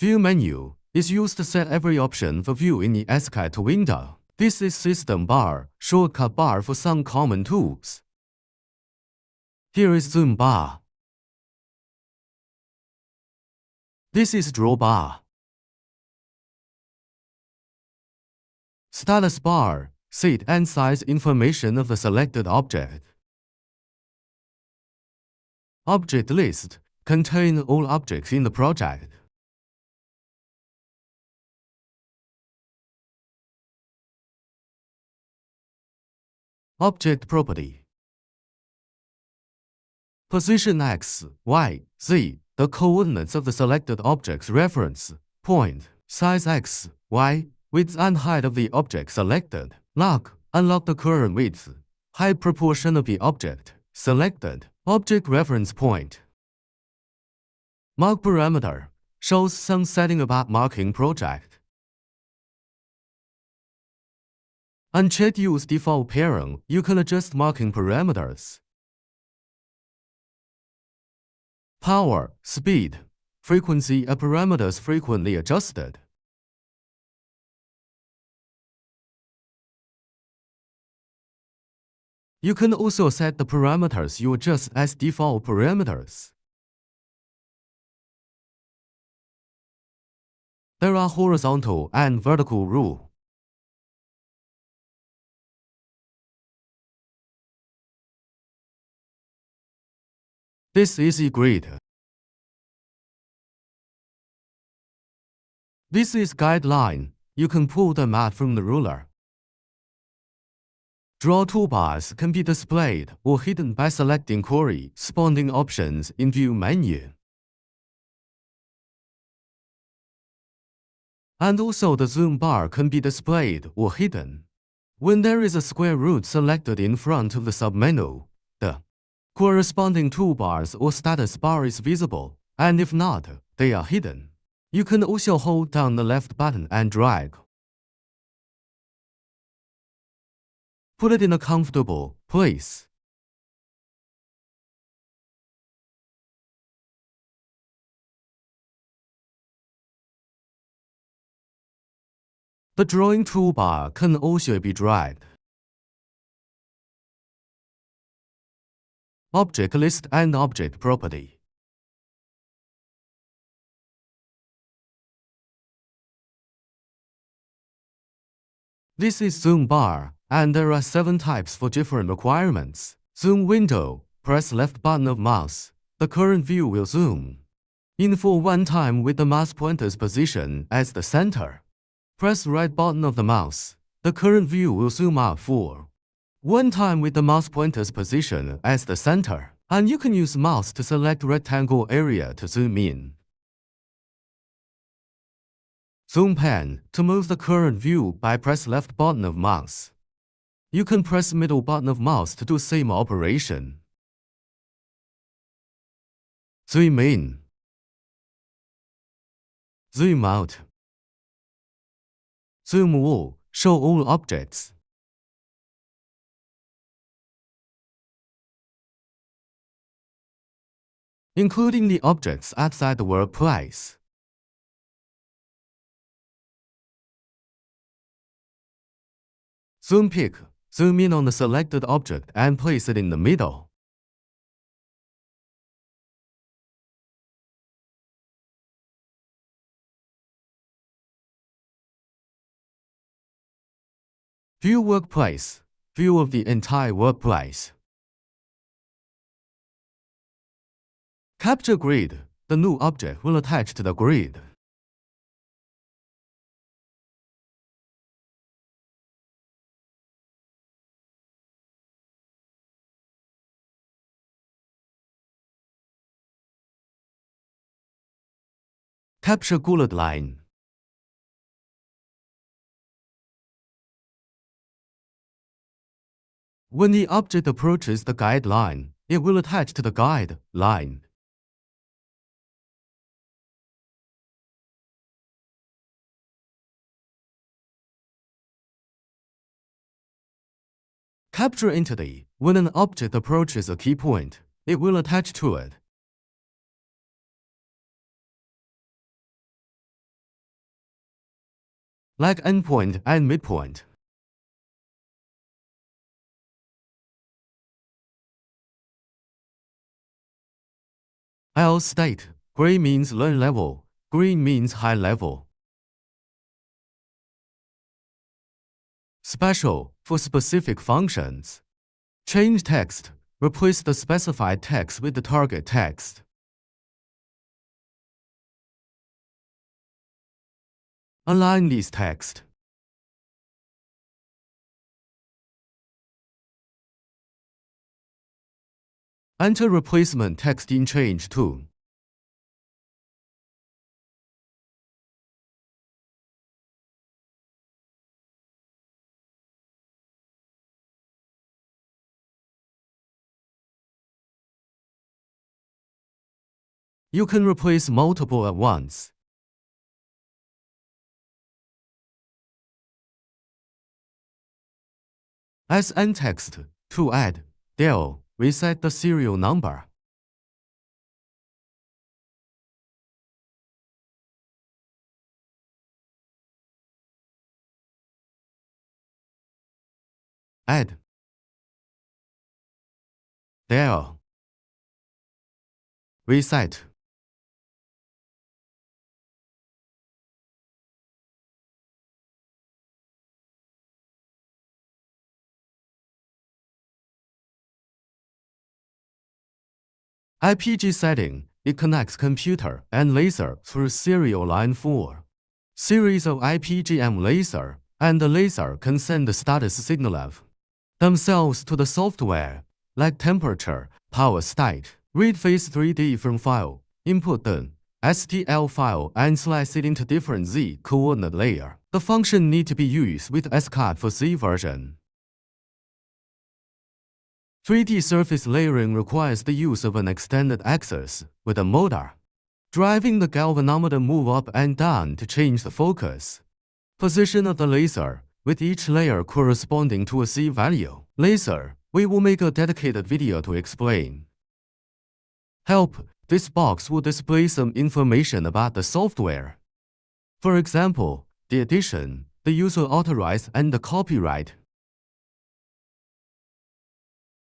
View menu is used to set every option for view in the EZCAD2 window. This is System Bar, shortcut bar for some common tools. Here is Zoom bar. This is Draw bar. Status bar, seed and size information of the selected object. Object list contain all objects in the project. Object property. Position X, Y, Z, the coordinates of the selected object's reference point. Size X, Y, width and height of the object selected. Lock, unlock the current width, height proportion of the object selected. Object reference point. Mark parameter shows some setting about marking project. Uncheck use default pairing. You can adjust marking parameters. Power, speed, frequency are parameters frequently adjusted. You can also set the parameters you adjust as default parameters. There are horizontal and vertical rules. This is a grid. This is guideline. You can pull the mat from the ruler. Draw toolbars can be displayed or hidden by selecting corresponding options in View menu. And also the Zoom bar can be displayed or hidden. When there is a square root selected in front of the submenu, the corresponding toolbars or status bar is visible, and if not, they are hidden. You can also hold down the left button and drag. Put it in a comfortable place. The drawing toolbar can also be dragged. Object list and object property. This is Zoom bar, and there are 7 types for different requirements. Zoom window, press left button of mouse. The current view will zoom in for one time with the mouse pointer's position as the center. Press right button of the mouse. The current view will zoom out for one time with the mouse pointer's position as the center. And you can use mouse to select rectangle area to zoom in. Zoom pan, to move the current view by press left button of mouse. You can press middle button of mouse to do same operation. Zoom in. Zoom out. Zoom all, show all objects. Including the objects outside the workplace. Zoom pick, zoom in on the selected object and place it in the middle. View workplace, view of the entire workplace. Capture grid, the new object will attach to the grid. Capture bullet line. When the object approaches the guideline, it will attach to the guide line. Capture entity. When an object approaches a key point, it will attach to it. like endpoint and midpoint. Else state, gray means learn level, green means high level. Special, for specific functions. Change text, replace the specified text with the target text. Align this text. Enter replacement text in Change 2. You can replace multiple at once. As end text, to add, del, reset the serial number. Add, del, reset. IPG setting, it connects computer and laser through serial line 4. Series of IPGM laser and the laser can send the status signal themselves to the software, like temperature, power state, read phase 3D from file, input the STL file and slice it into different Z coordinate layer. The function need to be used with EZCAD2 version. 3D surface layering requires the use of an extended axis with a motor, driving the galvanometer move up and down to change the focus position of the laser, with each layer corresponding to a Z value. Laser, we will make a dedicated video to explain. Help, this box will display some information about the software. For example, the edition, the user authorized and the copyright.